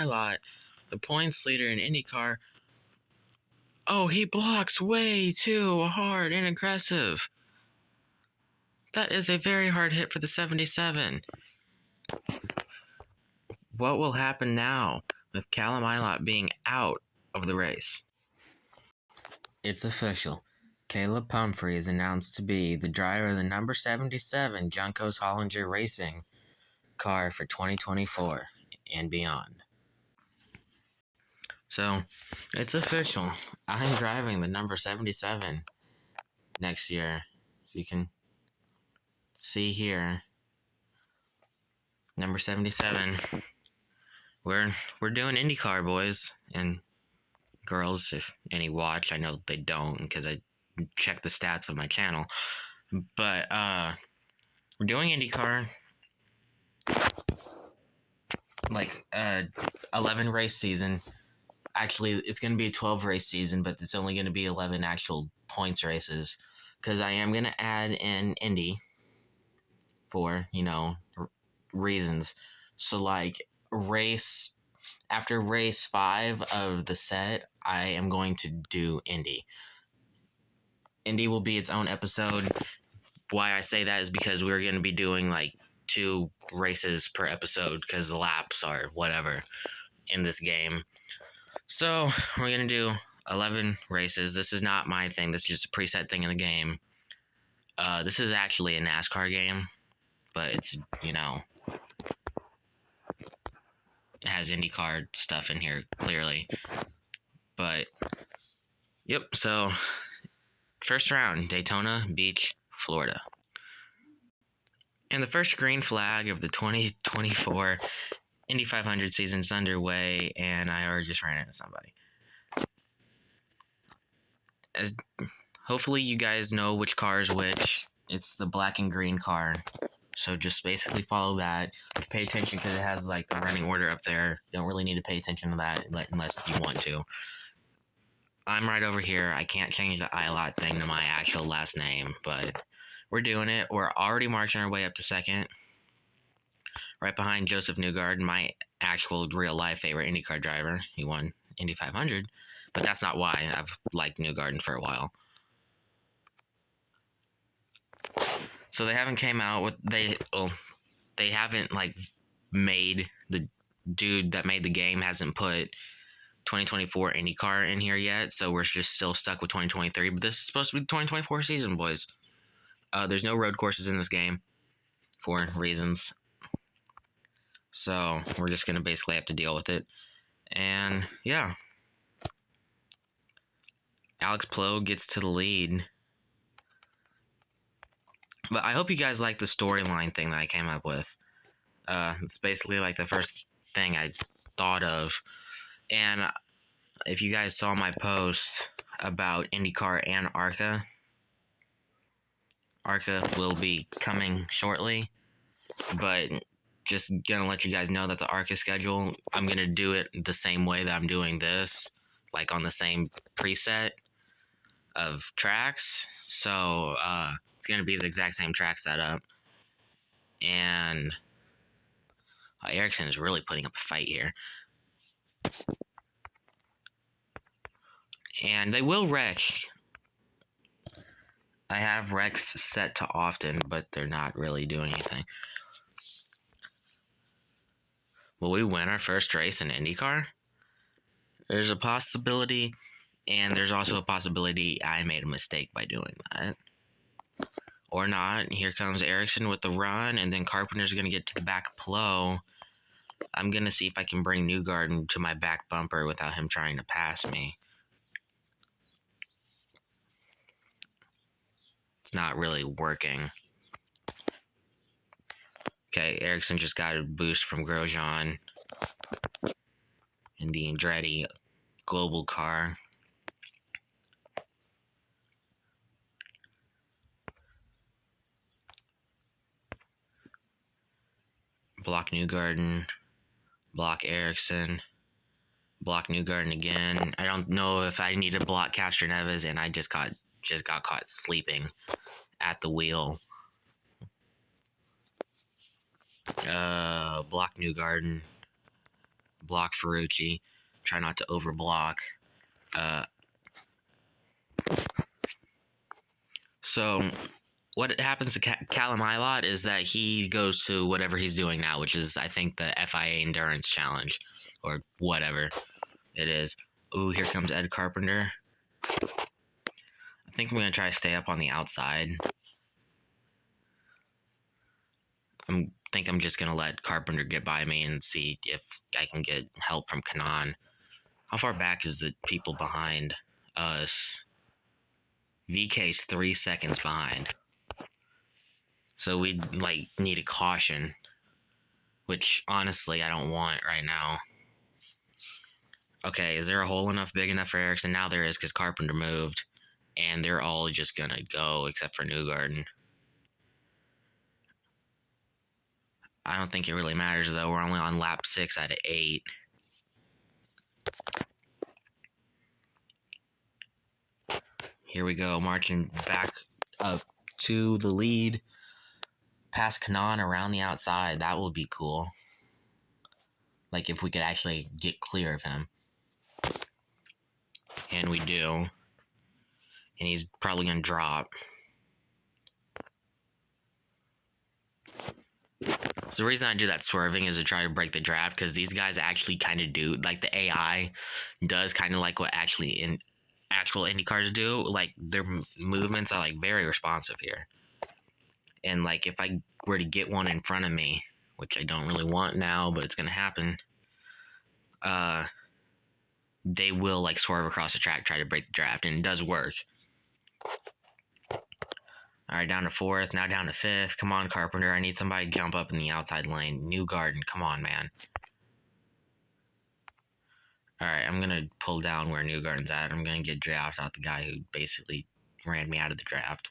lot, the points leader in IndyCar. Oh, he blocks way too hard and aggressive. That is a very hard hit for the 77. What will happen now with Callum Ilott being out of the race? It's official. Caleb Pumphrey is announced to be the driver of the number 77 Juncos Hollinger Racing car for 2024 and beyond. So, it's official. I'm driving the number 77 next year. So you can see here, number 77. We're doing IndyCar, boys and girls, if any watch. I know they don't because I check the stats of my channel. But we're doing IndyCar, like 11 race season. Actually, it's going to be a 12 race season, but it's only going to be 11 actual points races because I am going to add in Indy for, reasons. So like after race 5 of the set, I am going to do Indy. Indy will be its own episode. Why I say that is because we're going to be doing like 2 races per episode because the laps are whatever in this game. So we're going to do 11 races. This is not my thing. This is just a preset thing in the game. This is actually a NASCAR game, but it's, it has IndyCar stuff in here, clearly. But, yep, so first round, Daytona Beach, Florida. And the first green flag of the 2024 Indy 500 season's underway, and I already just ran into somebody. Hopefully you guys know which car is which. It's the black and green car. So just basically follow that. Pay attention because it has like the running order up there. You don't really need to pay attention to that unless you want to. I'm right over here. I can't change the Ilott thing to my actual last name, but we're doing it. We're already marching our way up to second. Right behind Joseph Newgarden, my actual real-life favorite IndyCar driver. He won Indy 500, but that's not why. I've liked Newgarden for a while. So they haven't came out with they haven't like made the dude that made the game hasn't put 2024 IndyCar in here yet, so we're just still stuck with 2023. But this is supposed to be the 2024 season, boys. There's no road courses in this game for reasons, so we're just gonna basically have to deal with it. And yeah, Alex Plow gets to the lead. But I hope you guys like the storyline thing that I came up with. It's basically like the first thing I thought of. And if you guys saw my post about IndyCar and ARCA will be coming shortly. But just gonna let you guys know that the ARCA schedule, I'm gonna do it the same way that I'm doing this. Like on the same preset of tracks. So, it's going to be the exact same track setup. And Ericsson is really putting up a fight here. And they will wreck. I have wrecks set to often, but they're not really doing anything. Will we win our first race in IndyCar? There's a possibility, and there's also a possibility I made a mistake by doing that. Or not. Here comes Ericsson with the run, and then Carpenter's going to get to the back Plow. I'm going to see if I can bring Newgarden to my back bumper without him trying to pass me. It's not really working. Okay, Ericsson just got a boost from Grosjean in the Andretti global car. Block Newgarden, block Ericsson, block Newgarden again. I don't know if I need to block Castroneves, and I just got caught sleeping at the wheel. Block Newgarden, block Ferrucci. Try not to overblock. So what happens to Callum Ilott is that he goes to whatever he's doing now, which is, I think, the FIA Endurance Challenge, or whatever it is. Ooh, here comes Ed Carpenter. I think I'm going to try to stay up on the outside. I think I'm just going to let Carpenter get by me and see if I can get help from Kanaan. How far back is the people behind us? VK's 3 seconds behind. So we need a caution, which honestly I don't want right now. Okay, is there a hole big enough for Ericsson? Now there is, because Carpenter moved, and they're all just gonna go except for Newgarden. I don't think it really matters though. We're only on lap 6 out of 8. Here we go, marching back up to the lead. Past Kanaan around the outside. That would be cool. Like if we could actually get clear of him. And we do. And he's probably going to drop. So the reason I do that swerving is to try to break the draft, because these guys actually kind of do, like the AI does kind of like what actual IndyCars do. Like their movements are like very responsive here. And like if I were to get one in front of me, which I don't really want now, but it's going to happen, they will like swerve across the track, try to break the draft, and it does work. All right, down to 4th, now down to 5th. Come on, Carpenter. I need somebody to jump up in the outside lane. Newgarden, come on, man. All right, I'm going to pull down where Newgarden's at. I'm going to get draft out the guy who basically ran me out of the draft.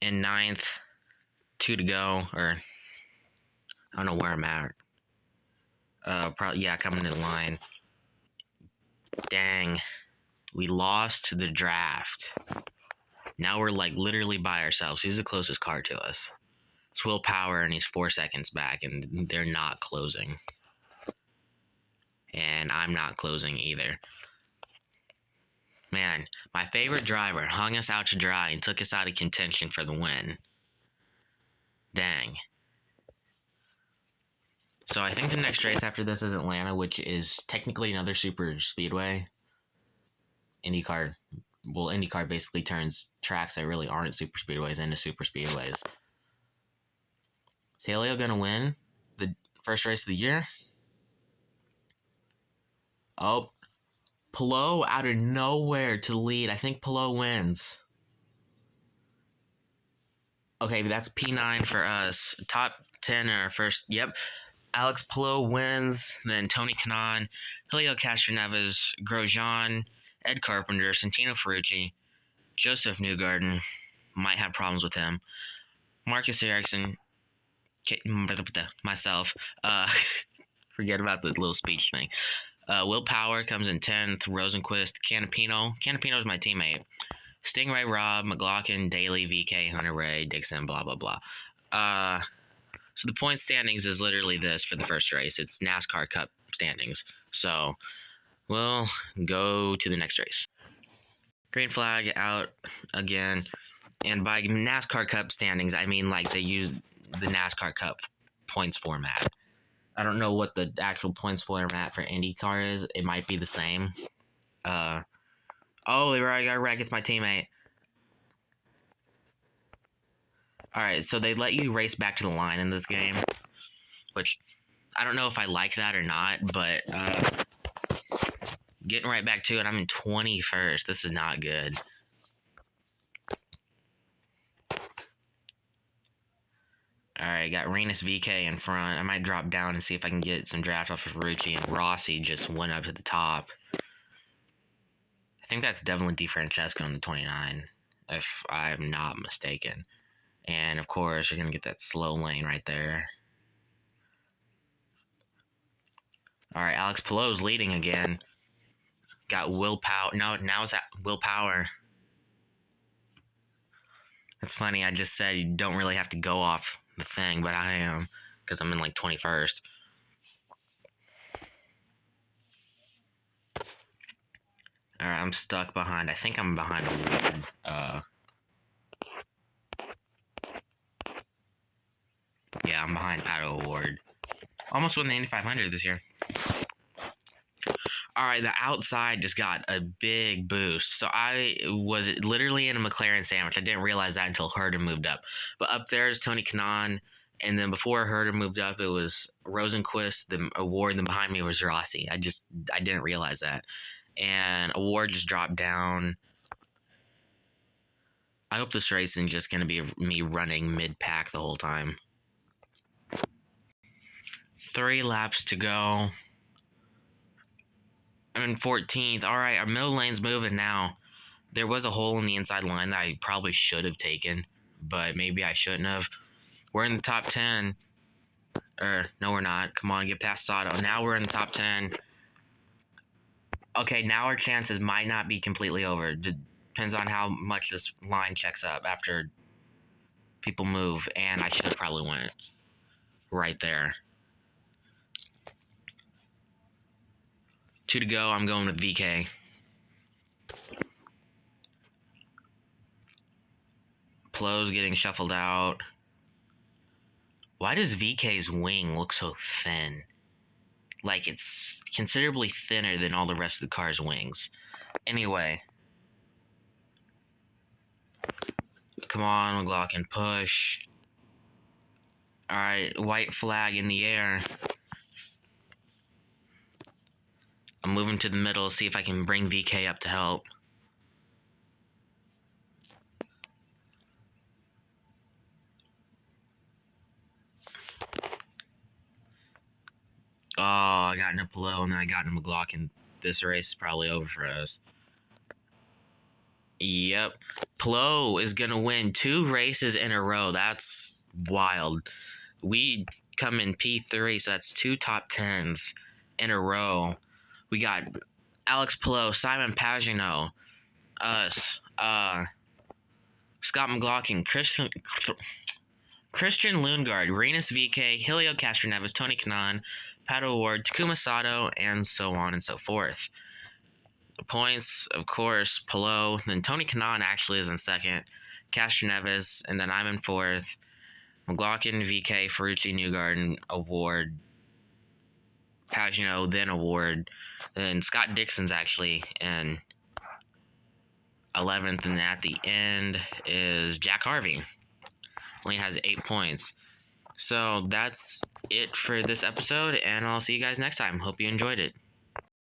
In 9th, 2 to go, or I don't know where I'm at. Probably, yeah, coming to the line. Dang. We lost the draft. Now we're like literally by ourselves. Who's the closest car to us? It's Will Power, and he's 4 seconds back, and they're not closing. And I'm not closing either. Man, my favorite driver hung us out to dry and took us out of contention for the win. Dang. So I think the next race after this is Atlanta, which is technically another super speedway. IndyCar basically turns tracks that really aren't super speedways into super speedways. Is Helio gonna win the first race of the year? Oh, Palou out of nowhere to lead. I think Palou wins. Okay, that's P9 for us. Top 10 in our first. Yep. Alex Palou wins. Then Tony Kanaan, Helio Castroneves, Grosjean, Ed Carpenter, Santino Ferrucci, Joseph Newgarden. Might have problems with him. Marcus Ericsson, myself. Forget about the little speech thing. Will Power comes in 10th. Rosenquist, Canapino. Canapino's my teammate. Stingray, Rob, McLaughlin, Daly, VK, Hunter Ray, Dixon, blah, blah, blah. So the point standings is literally this for the first race. It's NASCAR Cup standings. So we'll go to the next race. Green flag out again. And by NASCAR Cup standings, I mean like they use the NASCAR Cup points format. I don't know what the actual points format for IndyCar is. It might be the same. Oh, they already got wrecked. It's my teammate. Alright, so they let you race back to the line in this game, which I don't know if I like that or not, but getting right back to it, I'm in 21st. This is not good. Alright, got Renus VK in front. I might drop down and see if I can get some draft off of Ferrucci, and Rossi just went up to the top. I think that's definitely DeFrancesco in the 29, if I'm not mistaken. And, of course, you're going to get that slow lane right there. All right, Alex Palou's leading again. Got Will Power. No, now it's at Will Power. It's funny, I just said you don't really have to go off the thing, but I am, because I'm in, like, 21st. All right, I'm stuck behind. I think I'm behind Award. Yeah, I'm behind Pato Award. Almost won the Indy 500 this year. All right, the outside just got a big boost. So I was literally in a McLaren sandwich. I didn't realize that until Herder moved up. But up there is Tony Kanaan. And then before Herder moved up, it was Rosenquist, the Award, and then behind me was Rossi. I didn't realize that. And Award just dropped down. I hope this race isn't just going to be me running mid-pack the whole time. 3 laps to go. I'm in 14th. All right, our middle lane's moving now. There was a hole in the inside line that I probably should have taken, but maybe I shouldn't have. We're in the top 10. No, we're not. Come on, get past Sato. Now we're in the top 10. Okay, now our chances might not be completely over. Depends on how much this line checks up after people move, and I should have probably went right there. 2 to go. I'm going with VK. Plo's getting shuffled out. Why does VK's wing look so thin? Like, it's considerably thinner than all the rest of the car's wings. Anyway. Come on, McLaughlin, push. Alright, white flag in the air. I'm moving to the middle, see if I can bring VK up to help. Oh, I got into Plo and then I got into McLaughlin. This race is probably over for us. Yep. Plo is going to win 2 races in a row. That's wild. We come in P3, so that's 2 top 10s in a row. We got Alex Plo, Simon Pagenaud, us, Scott McLaughlin, Christian Lundgaard, Renus VK, Helio Castroneves, Tony Kanaan, Pato Award, Takuma Sato, and so on and so forth. The points, of course, Plo, then Tony Kanaan actually is in second, Castroneves, and then I'm in fourth, McLaughlin, VK, Ferrucci, Newgarden, Award, Pagenaud, then Award, then Scott Dixon's actually in 11th, and at the end is Jack Harvey. Only has 8 points. So that's it for this episode, and I'll see you guys next time. Hope you enjoyed it.